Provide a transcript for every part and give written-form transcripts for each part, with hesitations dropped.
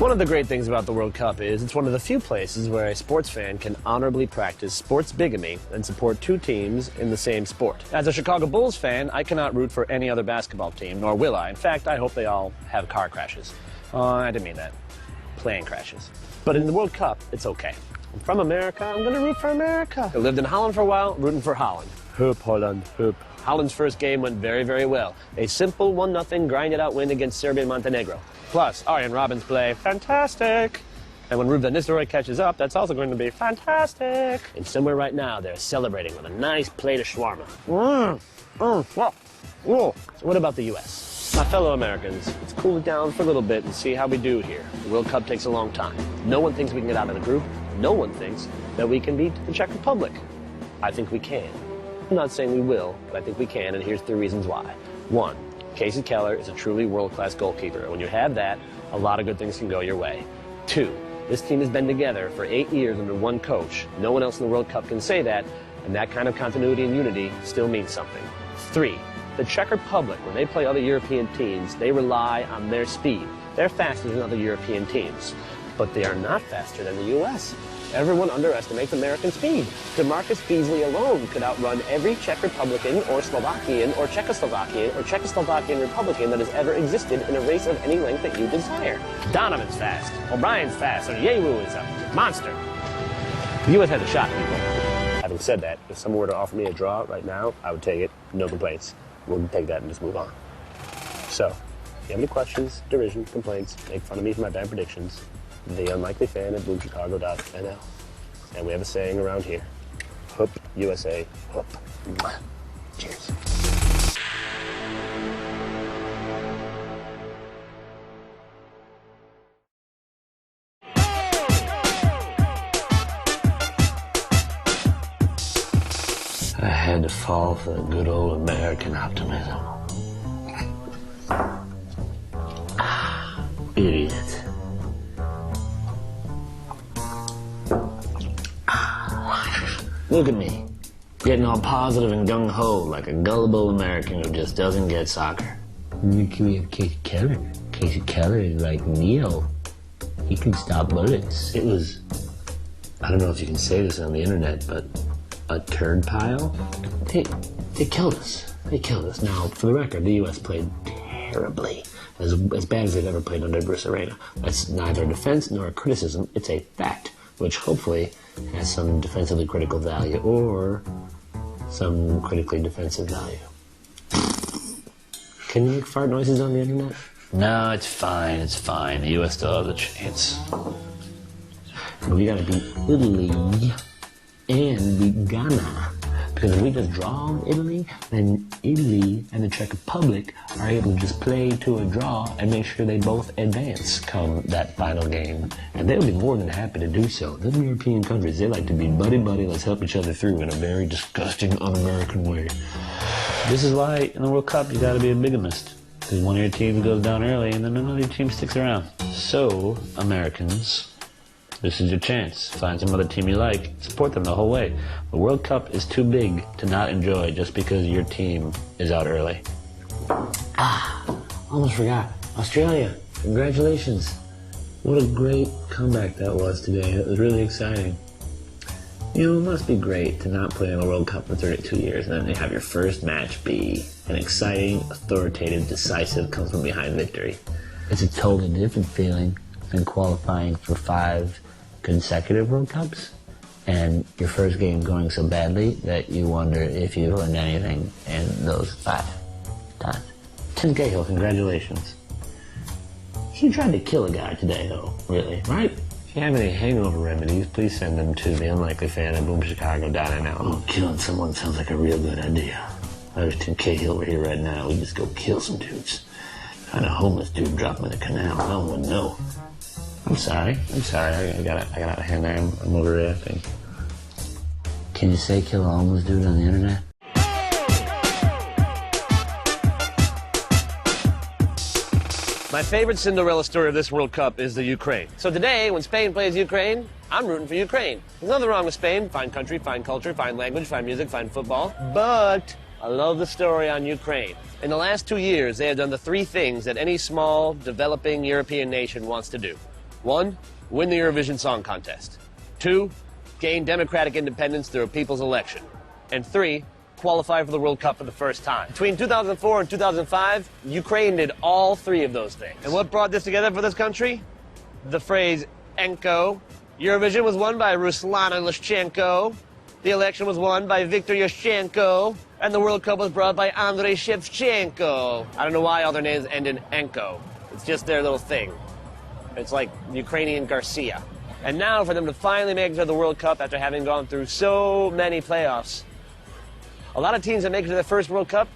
One of the great things about the World Cup is it's one of the few places where a sports fan can honorably practice sports bigamy and support two teams in the same sport. As a Chicago Bulls fan, I cannot root for any other basketball team, nor will I. In fact, I hope they all have car crashes. I didn't mean that. Plane crashes. But in the World Cup, it's okay. I'm from America, I'm going to root for America. I lived in Holland for a while, rooting for Holland. Hup, Holland, hup. Holland's first game went very, very well. A simple 1-0 grinded-out win against Serbia and Montenegro. Plus, Arjen Robben's play, fantastic. And when Ruud van Nistelrooy catches up, that's also going to be fantastic. And somewhere right now, they're celebrating with a nice plate of shawarma. So what about the U.S.? My fellow Americans, let's cool it down for a little bit and see how we do here. The World Cup takes a long time. No one thinks we can get out of the group. No one thinks that we can beat the Czech Republic. I think we can. I'm not saying we will, but I think we can, and here's 3 reasons why. 1, Casey Keller is a truly world-class goalkeeper. When you have that, a lot of good things can go your way. 2, this team has been together for 8 years under one coach. No one else in the World Cup can say that, and that kind of continuity and unity still means something. 3, the Czech Republic, when they play other European teams, they rely on their speed. They're faster than other European teams, but they are not faster than the U.S. Everyone underestimates American speed. DeMarcus Beasley alone could outrun every Czech Republican or Slovakian or Czechoslovakian or Czechoslovakian Republican that has ever existed in a race of any length that you desire. Donovan's fast. O'Brien's fast. And Yewu is a monster. The U.S. has a shot, people. Having said that, if someone were to offer me a draw right now, I would take it. No complaints. We'll take that and just move on. So, if you have any questions, derision, complaints, make fun of me for my bad predictions, theunlikelyfan@boomchicago.nl. And we have a saying around here. Hoop, USA, hoop. Cheers. I had to fall for the good old American optimism. Idiot. Look at me, getting all positive and gung-ho like a gullible American who just doesn't get soccer. We have Casey Keller. Casey Keller is like Neo. He can stop bullets. It was, I don't know if you can say this on the internet, but a turd pile? They killed us. They killed us. Now, for the record, the U.S. played terribly. As bad as they've ever played under Bruce Arena. That's neither a defense nor a criticism. It's a fact, which hopefully has some defensively critical value or some critically defensive value. Can you make fart noises on the internet? No, it's fine, it's fine. The U.S. still has a chance. We gotta beat Italy and beat Ghana. Because if we just draw Italy, then Italy and the Czech Republic are able to just play to a draw and make sure they both advance come that final game. And they'll be more than happy to do so. Them European countries, they like to be buddy-buddy, let's help each other through in a very disgusting, un-American way. This is why in the World Cup you gotta be a bigamist. Because one of your teams goes down early and then another team sticks around. So, Americans, this is your chance. Find some other team you like, support them the whole way. The World Cup is too big to not enjoy just because your team is out early. Almost forgot. Australia, congratulations. What a great comeback that was today. It was really exciting. You know, it must be great to not play in a World Cup for 32 years and then have your first match be an exciting, authoritative, decisive, comes-from-behind victory. It's a totally different feeling than qualifying for 5 consecutive World Cups and your first game going so badly that you wonder if you learned anything in those 5 times. Tim Cahill, congratulations. He tried to kill a guy today, though, really, right? If you have any hangover remedies, please send them to theunlikelyfan@boomchicago.nl. Oh, killing someone sounds like a real good idea. If I was Tim Cahill over here right now, we'd just go kill some dudes. Find a homeless dude, drop him in the canal. No one would know. I'm sorry. I got out of hand there. I'm overreacting. Can you say kill a homeless dude on the internet? My favorite Cinderella story of this World Cup is the Ukraine. So today, when Spain plays Ukraine, I'm rooting for Ukraine. There's nothing wrong with Spain. Fine country, fine culture, fine language, fine music, fine football. But I love the story on Ukraine. In the last 2 years, they have done the 3 things that any small, developing European nation wants to do. 1, win the Eurovision Song Contest. 2, gain democratic independence through a people's election. And 3, qualify for the World Cup for the first time. Between 2004 and 2005, Ukraine did all 3 of those things. And what brought this together for this country? The phrase Enko. Eurovision was won by Ruslana Lyshchenko. The election was won by Viktor Yushchenko. And the World Cup was brought by Andrei Shevchenko. I don't know why all their names end in Enko. It's just their little thing. It's like Ukrainian Garcia. And now for them to finally make it to the World Cup after having gone through so many playoffs. A lot of teams that make it to their first World Cup,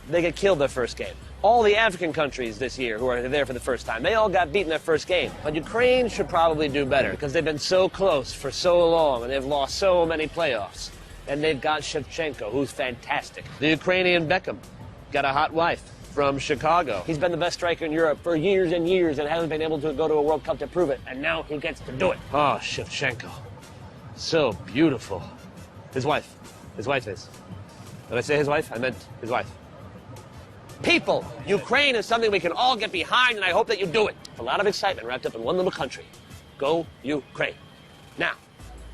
they get killed their first game. All the African countries this year who are there for the first time, they all got beaten their first game. But Ukraine should probably do better because they've been so close for so long and they've lost so many playoffs. And they've got Shevchenko, who's fantastic. The Ukrainian Beckham got a hot wife from Chicago. He's been the best striker in Europe for years and years and hasn't been able to go to a World Cup to prove it. And now he gets to do it. Oh, Shevchenko. So beautiful. His wife. His wife is. Did I say his wife? I meant his wife. People, Ukraine is something we can all get behind, and I hope that you do it. A lot of excitement wrapped up in one little country. Go Ukraine. Now,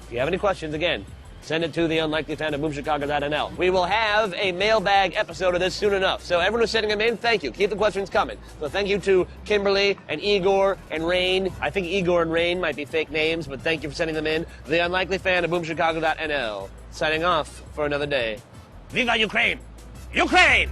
if you have any questions, again, send it to theunlikelyfan@boomchicago.nl. We will have a mailbag episode of this soon enough. So everyone who's sending them in, thank you. Keep the questions coming. So thank you to Kimberly and Igor and Rain. I think Igor and Rain might be fake names, but thank you for sending them in. theunlikelyfan@boomchicago.nl. Signing off for another day. Viva Ukraine! Ukraine!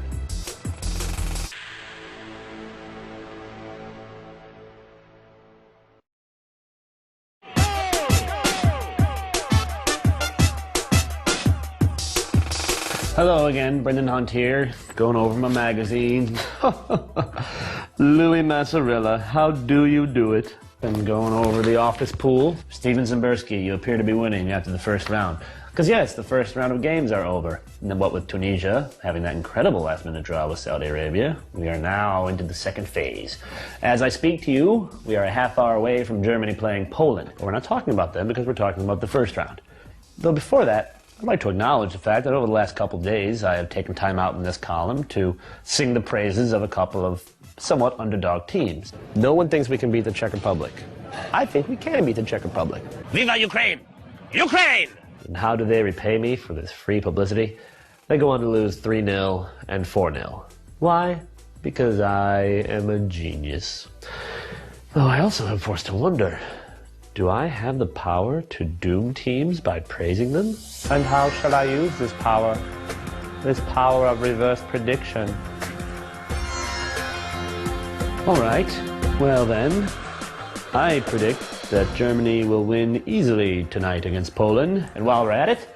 Hello again, Brendan Hunt here, going over my magazine. Louis Massarella, how do you do it? Been going over the office pool. Steven Zimberski, you appear to be winning after the first round. Because yes, the first round of games are over. And then what with Tunisia, having that incredible last-minute draw with Saudi Arabia, we are now into the second phase. As I speak to you, we are a half hour away from Germany playing Poland. But we're not talking about them because we're talking about the first round. Though before that, I'd like to acknowledge the fact that over the last couple of days, I have taken time out in this column to sing the praises of a couple of somewhat underdog teams. No one thinks we can beat the Czech Republic. I think we can beat the Czech Republic. Viva Ukraine! Ukraine! And how do they repay me for this free publicity? They go on to lose 3-0 and 4-0. Why? Because I am a genius. Though I also am forced to wonder, do I have the power to doom teams by praising them? And how shall I use this power? This power of reverse prediction. All right, well then, I predict that Germany will win easily tonight against Poland. And while we're at it,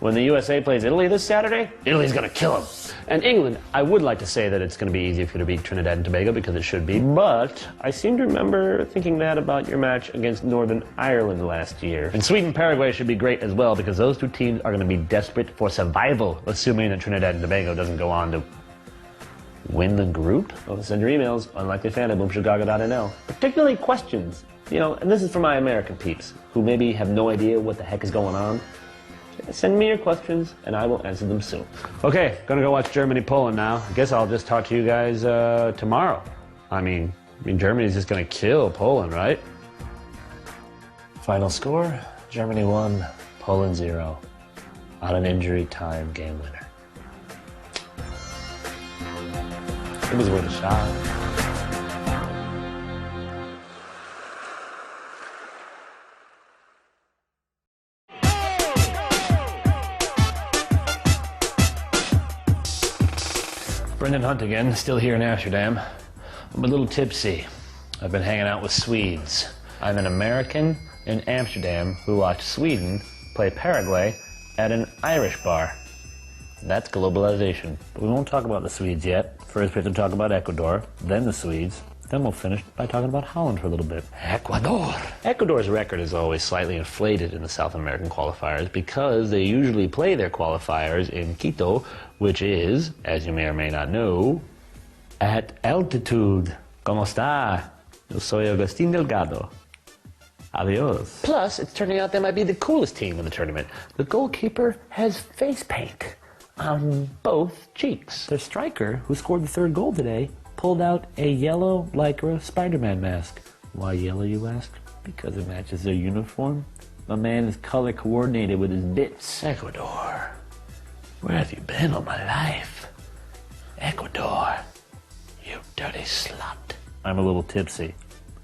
when the USA plays Italy this Saturday, Italy's gonna kill them. And England, I would like to say that it's gonna be easy for you to beat Trinidad and Tobago because it should be, but I seem to remember thinking that about your match against Northern Ireland last year. And Sweden-Paraguay should be great as well because those two teams are gonna be desperate for survival, assuming that Trinidad and Tobago doesn't go on to win the group. Well, send your emails, unlikelyfan@boomchicago.nl. Particularly questions, you know, and this is for my American peeps who maybe have no idea what the heck is going on. Send me your questions, and I will answer them soon. Okay, gonna go watch Germany-Poland now. I guess I'll just talk to you guys tomorrow. I mean, Germany's just gonna kill Poland, right? Final score, Germany 1, Poland 0. On an injury time game winner. It was worth a shot. Brendan Hunt again, still here in Amsterdam. I'm a little tipsy. I've been hanging out with Swedes. I'm an American in Amsterdam who watched Sweden play Paraguay at an Irish bar. That's globalization. But we won't talk about the Swedes yet. First we have to talk about Ecuador, then the Swedes. Then we'll finish by talking about Holland for a little bit. Ecuador! Ecuador's record is always slightly inflated in the South American qualifiers because they usually play their qualifiers in Quito, which is, as you may or may not know, at altitude. ¿Cómo está? Yo soy Agustín Delgado. Adios. Plus, it's turning out they might be the coolest team in the tournament. The goalkeeper has face paint on both cheeks. Their striker, who scored the third goal today, pulled out a yellow Lycra Spider-Man mask. Why yellow, you ask? Because it matches their uniform? My man is color coordinated with his bits. Ecuador. Where have you been all my life? Ecuador. You dirty slut. I'm a little tipsy.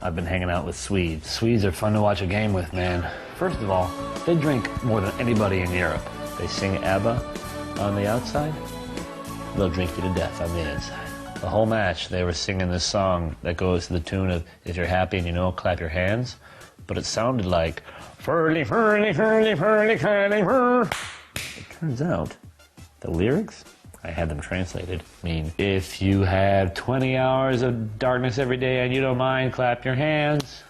I've been hanging out with Swedes. Swedes are fun to watch a game with, man. First of all, they drink more than anybody in Europe. They sing ABBA on the outside. They'll drink you to death on the inside. The whole match, they were singing this song that goes to the tune of, if you're happy and you know, clap your hands. But it sounded like, furly, furly, furly, furly, furly, fur. It turns out, the lyrics, I had them translated, mean, if you have 20 hours of darkness every day and you don't mind, clap your hands.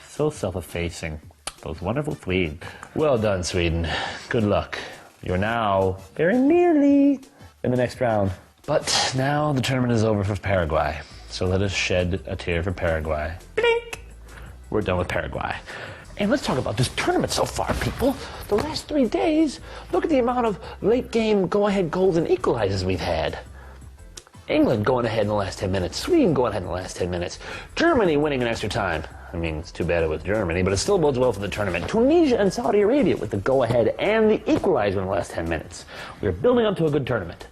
So self-effacing. Those wonderful Swedes. Well done, Sweden. Good luck. You're now very nearly in the next round. But now the tournament is over for Paraguay. So let us shed a tear for Paraguay. Blink! We're done with Paraguay. And let's talk about this tournament so far, people. The last 3 days, look at the amount of late game go-ahead goals and equalizers we've had. England going ahead in the last 10 minutes. Sweden going ahead in the last 10 minutes. Germany winning in extra time. I mean, it's too bad it was Germany, but it still bodes well for the tournament. Tunisia and Saudi Arabia with the go-ahead and the equalizer in the last 10 minutes. We're building up to a good tournament.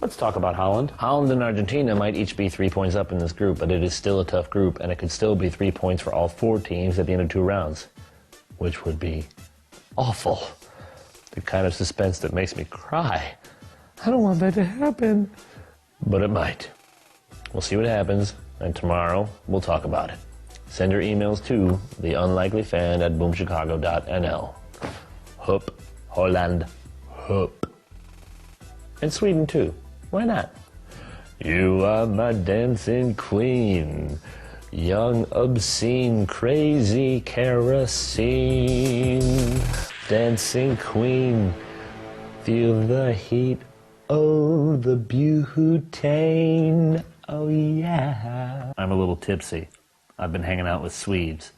Let's talk about Holland. Holland and Argentina might each be 3 points up in this group, but it is still a tough group, and it could still be 3 points for all 4 teams at the end of 2 rounds, which would be awful. The kind of suspense that makes me cry. I don't want that to happen. But it might. We'll see what happens, and tomorrow we'll talk about it. Send your emails to theunlikelyfan@boomchicago.nl. Hup, Holland, hup. And Sweden too. Why not? You are my dancing queen, young, obscene, crazy kerosene. Dancing queen, feel the heat, oh, the butane, oh yeah. I'm a little tipsy. I've been hanging out with Swedes.